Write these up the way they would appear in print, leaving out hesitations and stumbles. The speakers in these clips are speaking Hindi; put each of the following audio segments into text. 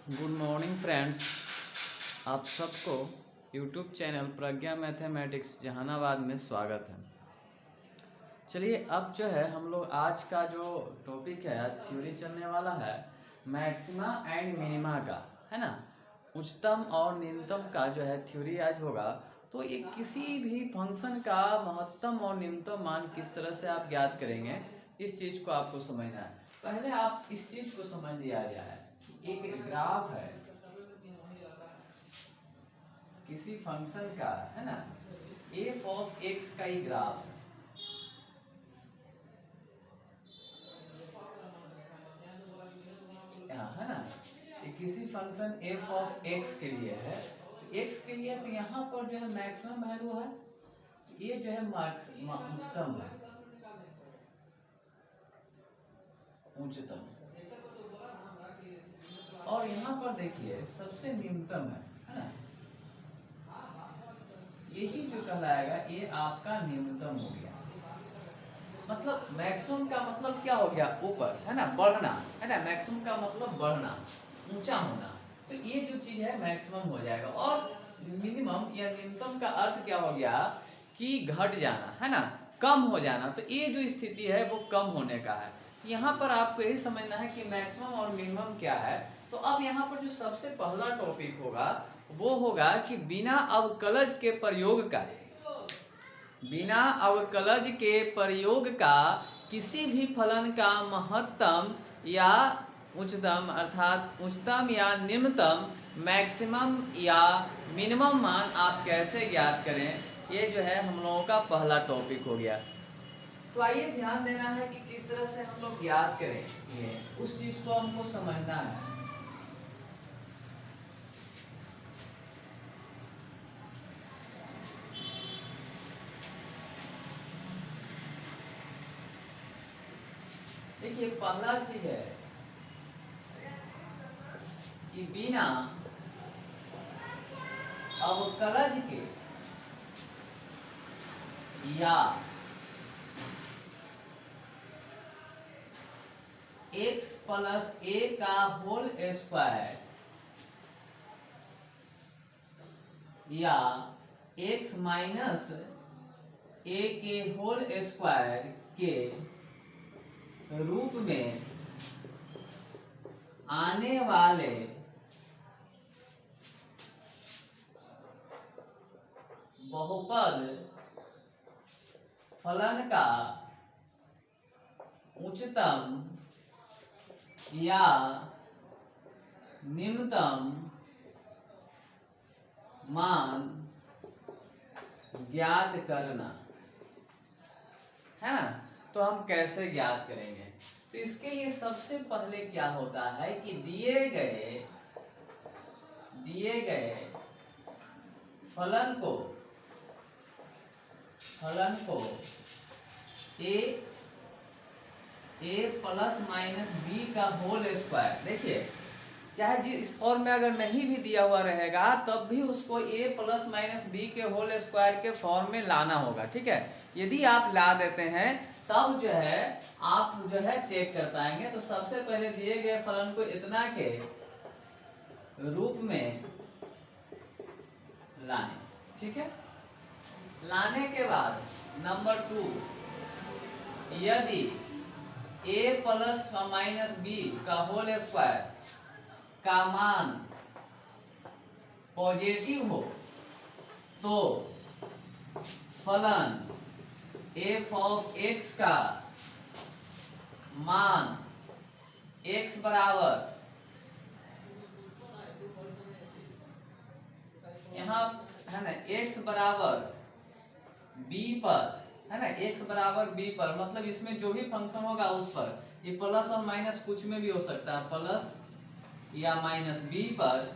Good morning friends. आप सबको यूट्यूब चैनल प्रज्ञा मैथमेटिक्स जहानाबाद में स्वागत है। चलिए अब जो है हम लोग आज का जो टॉपिक है, आज थ्योरी चलने वाला है मैक्सिमा एंड मिनिमा का, है ना। उच्चतम और न्यूनतम का जो है थ्योरी आज होगा। तो ये किसी भी फंक्शन का महत्तम और न्यूनतम मान किस तरह से आप ज्ञात करेंगे, इस चीज़ को आपको समझना है। पहले आप इस चीज़ को समझ लिया जाए, एक ग्राफ है किसी फंक्शन का, है ना, एफ ऑफ एक्स का ही ग्राफ है ना। ये किसी फंक्शन एफ ऑफ एक्स के लिए है, एक्स के लिए। तो यहाँ पर जो है मैक्सिमम वैल्यू है, ये जो है उच्चतम है, उच्चतम। और यहाँ पर देखिए सबसे न्यूनतम है ना। यही जो कहलाएगा ये आपका न्यूनतम हो गया। मतलब मैक्सिमम का मतलब क्या हो गया, ऊपर, है ना, बढ़ना, है ना। मैक्सिमम का मतलब बढ़ना, ऊंचा होना। तो ये जो चीज है मैक्सिमम हो जाएगा। और मिनिमम या न्यूनतम का अर्थ क्या हो गया कि घट जाना, है ना, कम हो जाना। तो ये जो स्थिति है वो कम होने का है। तो यहाँ पर आपको यही समझना है कि मैक्सिमम और मिनिमम क्या है। तो अब यहाँ पर जो सबसे पहला टॉपिक होगा वो होगा कि बिना अवकलज के प्रयोग का, बिना अवकलज के प्रयोग का किसी भी फलन का महत्तम या उच्चतम, अर्थात उच्चतम या निम्नतम, मैक्सिमम या मिनिमम मान आप कैसे ज्ञात करें, ये जो है हम लोगों का पहला टॉपिक हो गया। तो आइए ध्यान देना है कि किस तरह से हम लोग ज्ञात करेंगे, उस चीज को हमको समझना है। देखिए पहला चीज है कि बिना अवकलज के या x प्लस ए का होल स्क्वायर या x माइनस ए के होल स्क्वायर के रूप में आने वाले बहुपद फलन का उच्चतम या निम्नतम मान ज्ञात करना, है ना। तो हम कैसे ज्ञात करेंगे, तो इसके लिए सबसे पहले क्या होता है कि दिए गए फलन को ए प्लस माइनस बी का होल स्क्वायर, देखिए चाहे जिस फॉर्म में अगर नहीं भी दिया हुआ रहेगा तब भी उसको ए प्लस माइनस बी के होल स्क्वायर के फॉर्म में लाना होगा, ठीक है। यदि आप ला देते हैं तब जो है आप जो है चेक कर पाएंगे। तो सबसे पहले दिए गए फलन को इतना के रूप में लाने, ठीक है। लाने के बाद नंबर 2, यदि a प्लस माइनस बी का होल स्क्वायर का मान पॉजिटिव हो तो फलन f ऑफ x का मान x बराबर, यहाँ है ना, x बराबर b पर, है ना, x बराबर b पर, मतलब इसमें जो भी फंक्शन होगा उस पर, ये प्लस और माइनस कुछ में भी हो सकता है, प्लस या माइनस b पर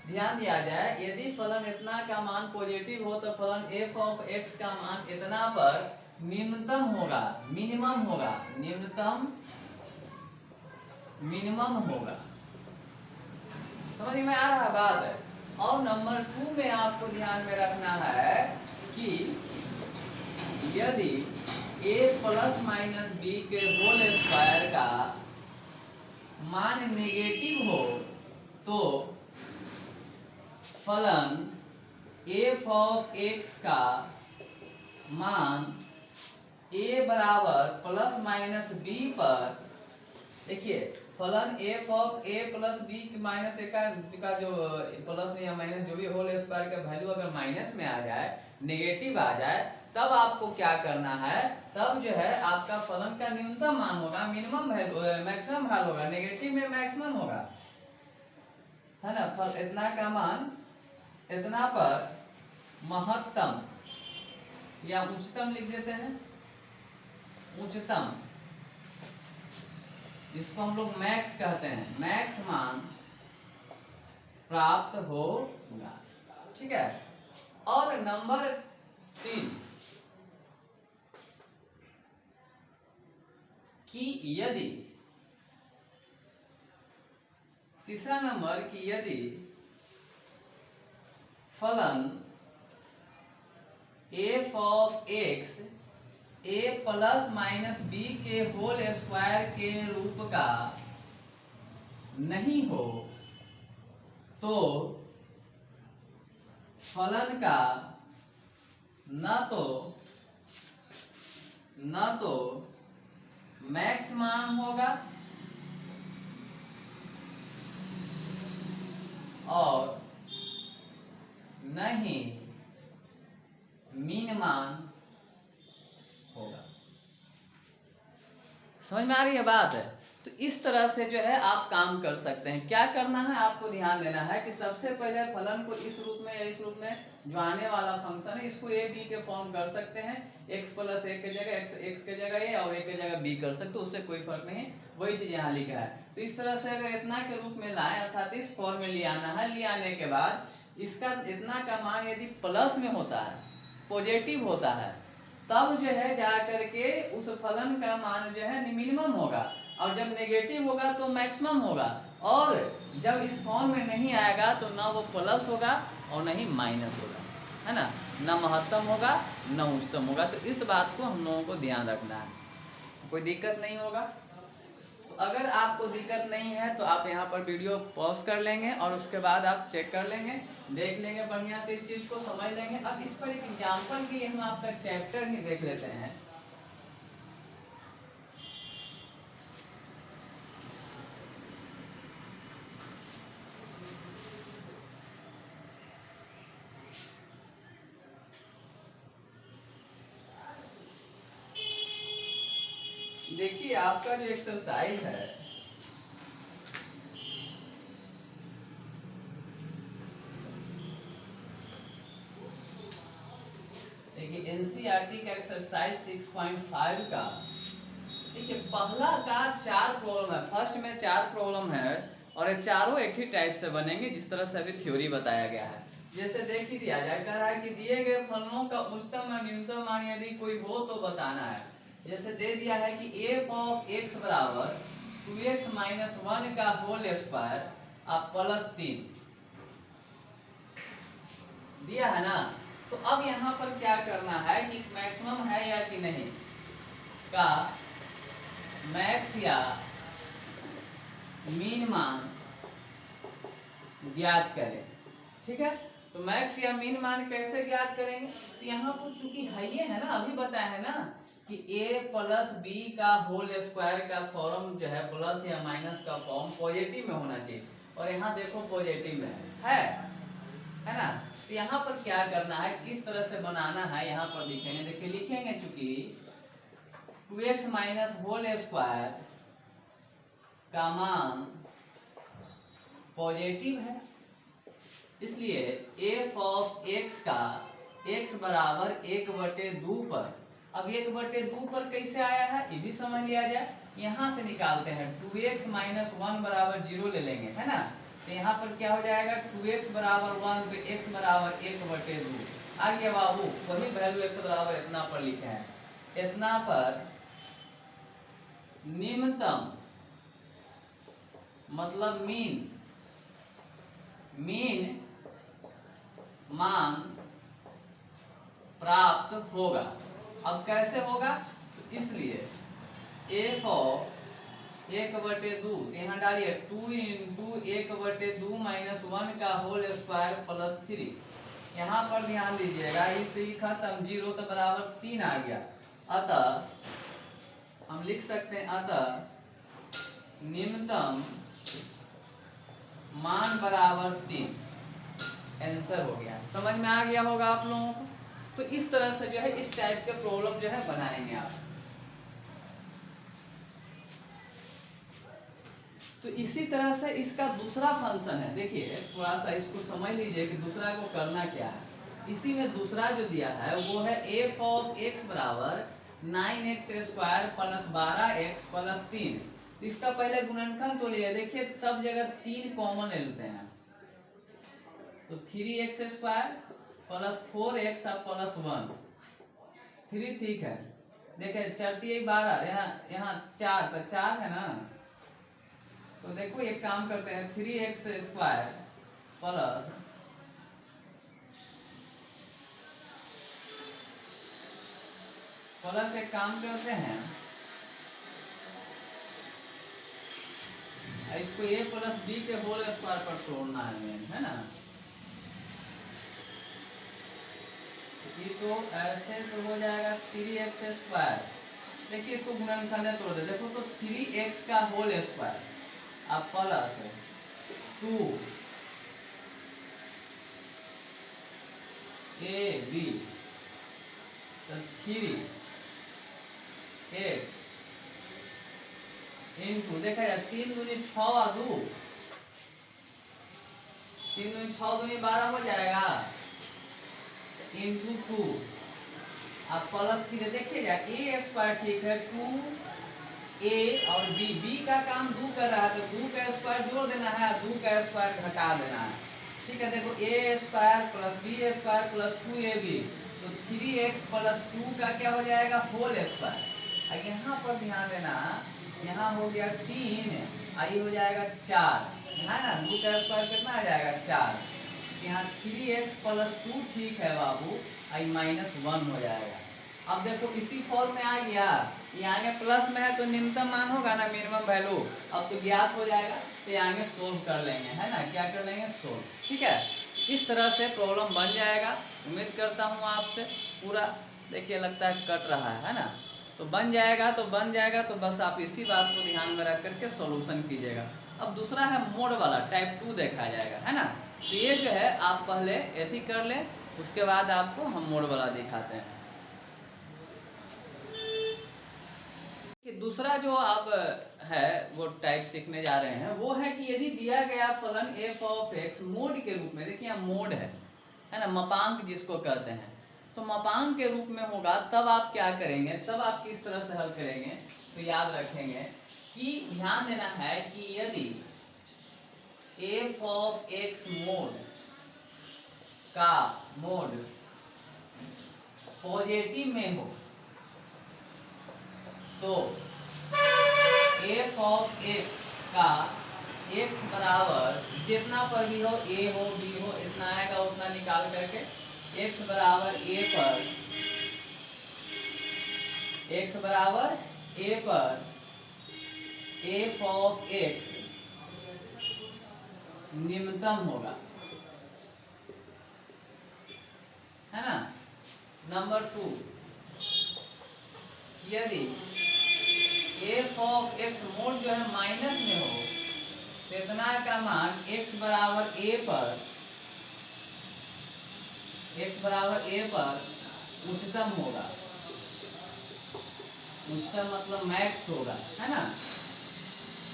ध्यान दिया जाए। यदि फलन इतना का मान पॉजिटिव हो तो फलन f ऑफ x का मान इतना पर निम्नतम होगा, मिनिमम होगा, निम्नतम मिनिमम होगा। समझ में आ रहा बात है। और नंबर 2 में आपको ध्यान में रखना है कि यदि a प्लस माइनस बी के होल स्क्वायर का मान नेगेटिव हो फलन एफ ऑफ एक्स का मान a बराबर प्लस माइनस बी पर, देखिए फलन F of A plus B minus A का जो प्लस में या माइनस जो भी होल स्क्वायर का वैल्यू अगर माइनस में आ जाए, नेगेटिव आ जाए, तब आपको क्या करना है, तब जो है आपका फलन का न्यूनतम मान होगा, मिनिमम वैल्यू मैक्सिमम वैल्यू होगा, नेगेटिव में मैक्सिमम होगा, है ना। फल इतना का मान इतना पर महत्तम या उच्चतम लिख देते हैं, उच्चतम जिसको हम लोग मैक्स कहते हैं, मैक्स मान प्राप्त होगा, ठीक है। और नंबर 3 कि यदि, तीसरा नंबर कि यदि फलन F of x a plus minus b के होल स्क्वायर के रूप का नहीं हो तो फलन का न तो मैक्स मान होगा और न ही मीन मान होगा। समझ में आ रही है बात? तो इस तरह से जो है आप काम कर सकते हैं। क्या करना है, आपको ध्यान देना है कि सबसे पहले फलन को इस रूप में या इस रूप में जो आने वाला फंक्शन है इसको ए बी के फॉर्म कर सकते हैं, x प्लस ए के जगह x के जगह ए और ए के जगह b कर सकते हो, उससे कोई फर्क नहीं, वही चीज यहाँ लिखा है। तो इस तरह से अगर इतना के रूप में लाए अर्थात इस फॉर्म में ले आना है, ले आने के बाद इसका इतना का मान यदि प्लस में होता है, पॉजिटिव होता है, तब जो है जा करके उस फलन का मान जो है मिनिमम होगा, और जब नेगेटिव होगा तो मैक्सिमम होगा, और जब इस फॉर्म में नहीं आएगा तो ना वो प्लस होगा और न ही माइनस होगा, है ना, न महत्तम होगा न उच्चतम होगा। तो इस बात को हम लोगों को ध्यान रखना है, कोई दिक्कत नहीं होगा। तो अगर आपको दिक्कत नहीं है तो आप यहाँ पर वीडियो पॉज कर लेंगे और उसके बाद आप चेक कर लेंगे, देख लेंगे, बढ़िया से इस चीज़ को समझ लेंगे। अब इस पर एक एग्जाम्पल के लिए हम आपका चैप्टर ही देख लेते हैं। देखिए आपका जो एक्सरसाइज है, देखिए एनसीईआरटी का एक्सरसाइज 6.5 का, देखिए पहला का 4 प्रॉब्लम है, फर्स्ट में 4 प्रॉब्लम है और ये चारों एक ही टाइप से बनेंगे जिस तरह से अभी थ्योरी बताया गया है। जैसे देख ही दिया जाए, कह रहा है कि दिए गए फलनों का उच्चतम और न्यूनतम मान यदि कोई हो तो बताना है। जैसे दे दिया है कि एफ ऑफ एक्स बराबर 2x माइनस 1 का होल स्क्वायर अब प्लस 3 दिया है ना। तो अब यहाँ पर क्या करना है कि मैक्सिमम है या कि नहीं का मैक्स या मीन मान ज्ञात करें, ठीक है। तो मैक्स या मीन मान कैसे ज्ञात करेंगे, तो यहाँ तो चूंकि हाइए है ना, अभी बताया है ना कि a प्लस बी का होल स्क्वायर का फॉर्म जो है प्लस या माइनस का फॉर्म पॉजिटिव में होना चाहिए, और यहाँ देखो पॉजिटिव में है ना। तो यहाँ पर क्या करना है, किस तरह से बनाना है यहाँ पर लिखेंगे, देखिए लिखेंगे चूंकि 2x माइनस होल स्क्वायर का मान पॉजिटिव है, इसलिए एफ ऑफ एक्स का x बराबर 1/2 पर, अब 1/2 पर कैसे आया है ये भी समझ लिया जाए। यहाँ से निकालते हैं 2x माइनस 1 बराबर 0 ले लेंगे, है ना। तो यहाँ पर क्या हो जाएगा 2x बराबर 1 तो x बराबर 1/2 आ गया बाबू, वही वैल्यू x बराबर इतना पर लिखे हैं, इतना पर निम्नतम मतलब मीन मान प्राप्त होगा। अब कैसे होगा, तो इसलिए एफ ऑफ 1/2 यहाँ डालिए 2 इंटू 1/2 माइनस 1 का होल स्क्वायर प्लस 3। यहाँ पर ध्यान दीजिएगा, इसे खत्म, 0 तो बराबर 3 आ गया। अतः हम लिख सकते हैं, अतः निम्नतम मान बराबर 3 आंसर हो गया। समझ में आ गया होगा आप लोगों को। तो इस तरह से जो है इस टाइप के प्रॉब्लम जो है बनाएंगे आप। तो इसी तरह से इसका दूसरा फंक्शन है, देखिए थोड़ा सा इसको समझ लीजिए कि दूसरा को करना क्या है। इसी में दूसरा जो दिया है वो है एफ ऑफ एक्स बराबर 9x² प्लस 12x प्लस 3। तो इसका पहले गुणनखंड तो लिया, देखिए सब जगह 3 कॉमन ले लेते हैं। तो 3x² प्लस 4x प्लस 1, 3 ठीक है। देखिए 4 3 12, यहाँ 4, तो 4 है ना। तो देखो एक काम करते हैं, 3x² प्लस एक काम करते हैं, इसको a प्लस b के होल स्क्वायर पर छोड़ना है ना। ये तो ऐसे तो हो जाएगा 3x²। देखिए इसको गुणनखंड में तोड़ दे, देखो तो 3x का होल स्क्वायर अब प्लस 2 ab तो 3x इंटू, देखा जाए 3 दूनी 6 और 2, 3 दूनी 6 दूनी 12 हो जाएगा, इंटू 2 अब प्लस 3। देखिएगा a² ठीक है, 2a और b का काम 2 कर रहा है तो 2 का स्क्वायर जोड़ देना है, 2 का स्क्वायर घटा देना है। ठीक है, देखो a² plus b² plus 2ab, तो 3x प्लस 2 का क्या हो जाएगा, होल स्क्वायर। यहाँ पर ध्यान देना, यहाँ हो गया 3, आई हो जाएगा 4, यहाँ ना 2 का स्क्वायर कितना आ जाएगा 4। यहाँ 3x प्लस 2 ठीक है बाबू, आई -1 हो जाएगा। अब देखो इसी फॉर्म में आ गया, ये आगे प्लस में है तो निम्नतम मान होगा ना, मिनिमम वैल्यू, अब तो ज्ञात हो जाएगा। तो आगे सोल्व कर लेंगे, है ना, क्या कर लेंगे, सोल्व। ठीक है, इस तरह से प्रॉब्लम बन जाएगा। उम्मीद करता हूँ आपसे पूरा, देखिए लगता है कट रहा है ना, तो बन जाएगा तो बन जाएगा। तो बस आप इसी बात को ध्यान में रख करके सॉल्यूशन कीजिएगा। अब दूसरा है मोड वाला, टाइप 2 देखा जाएगा, है ना। तो ये जो है आप पहले ऐसी कर लें, उसके बाद आपको हम मोड वाला दिखाते हैं। कि दूसरा जो आप है वो टाइप सीखने जा रहे हैं, वो है कि यदि दिया गया फलन f ऑफ x मोड के रूप में, देखिए यहाँ मोड है ना, मपांक जिसको कहते हैं, तो मपांक के रूप में होगा, तब आप क्या करेंगे, तब आप किस तरह से हल करेंगे। तो याद रखेंगे कि ध्यान देना है कि यदि f ऑफ x मोड का मोड पॉजिटिव में हो तो f ऑफ x का x बराबर जितना पर भी हो, a हो b हो, इतना आएगा उतना निकाल करके x बराबर a पर, x बराबर a पर f ऑफ x निम्नतम होगा, है ना। नंबर 2, यदि f ऑफ x मोड जो है माइनस में हो तो इतना का मान x बराबर a पर, x बराबर a पर उच्चतम होगा, उच्चतम मतलब मैक्स होगा, है ना।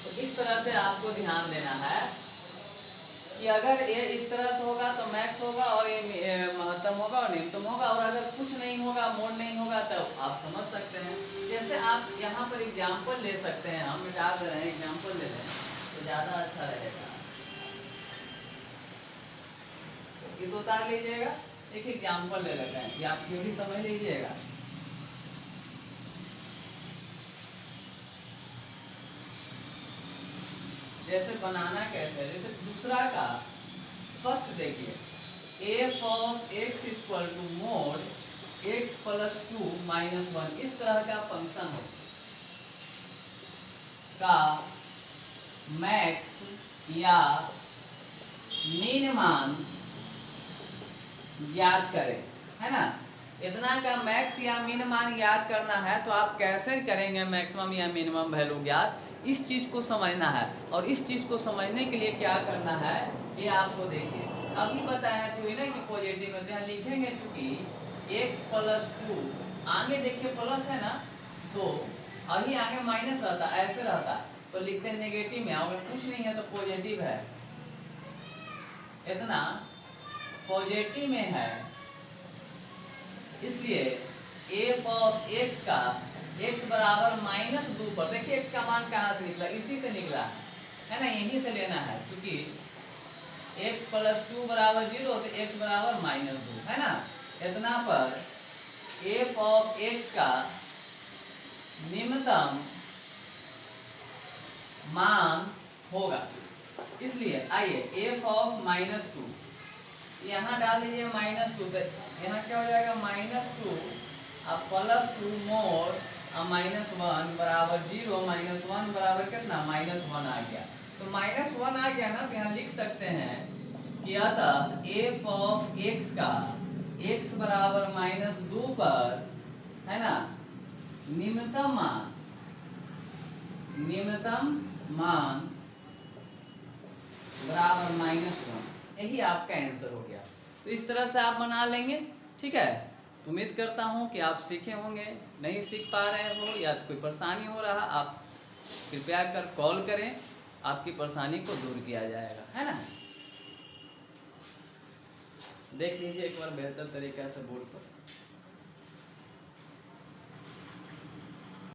तो इस तरह से आपको ध्यान देना है कि अगर ये इस तरह से होगा तो मैक्स होगा, और ये महत्तम होगा और न्यूनतम होगा, और अगर कुछ नहीं होगा, मोड नहीं होगा, तो आप समझ सकते हैं। जैसे आप यहाँ पर एग्जाम्पल ले सकते हैं, हम मिटा दे रहे हैं, एग्जाम्पल ले लें तो ज़्यादा अच्छा रहेगा। ये तो उतार लीजिएगा, एक एग्जाम्पल ले लेते हैं, ये आप भी समझ लीजिएगा। जैसे बनाना कैसे, जैसे दूसरा का फर्स्ट देखिए f of x equal to mod x plus 2 minus 1, इस तरह का फंक्शन हो। का मैक्स या मीन मान ज्ञात करें, है ना। इतना का मैक्स या मिन मान ज्ञात करना है तो आप कैसे करेंगे मैक्सिमम या मिनिमम वैल्यू ज्ञात, इस चीज को समझना है। और इस चीज को समझने के लिए क्या करना है ये आपको देखिए अभी बताया है तो ना कि पॉजिटिव में यहाँ लिखेंगे चूंकि x + 2 आगे देखिए प्लस है ना, तो अभी आगे माइनस रहता ऐसे रहता तो लिखते नेगेटिव में, अगर कुछ नहीं है तो पॉजिटिव है, इतना पॉजिटिव में है, इसलिए f(x) का x बराबर -2 पर देखिए x का मान कहाँ से निकला, इसी से निकला है ना, यहीं से लेना है क्योंकि x + 2 = 0 तो x बराबर -2 है ना। इतना पर f(x) का निम्नतम मान होगा, इसलिए आइए f(-2) यहाँ डाल दीजिए -2 तो यहाँ क्या हो जाएगा -2 अब +2 मोर -1 बराबर 0, -1 बराबर कितना -1 आ गया, तो -1 आ गया ना, तो यहाँ लिख सकते हैं कि अतः f(x) का x बराबर -2 पर है ना निम्नतम मान बराबर -1, यही आपका आंसर हो गया। तो इस तरह से आप बना लेंगे, ठीक है। उम्मीद करता हूँ कि आप सीखे होंगे, नहीं सीख पा रहे हो या तो कोई परेशानी हो रहा आप कृपया कर कॉल करें, आपकी परेशानी को दूर किया जाएगा, है ना। देख लीजिए एक बार बेहतर तरीक़े से बोर्ड पर।